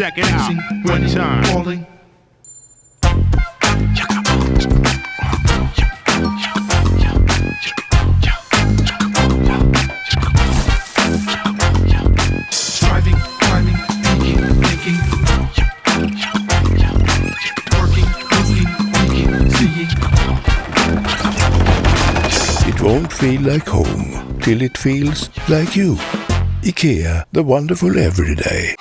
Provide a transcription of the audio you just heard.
Check it out. One time. Falling. Striving, climbing, peaking, thinking. Working, looking, peeking, seeing. It won't feel like home till it feels like you. IKEA, the wonderful everyday.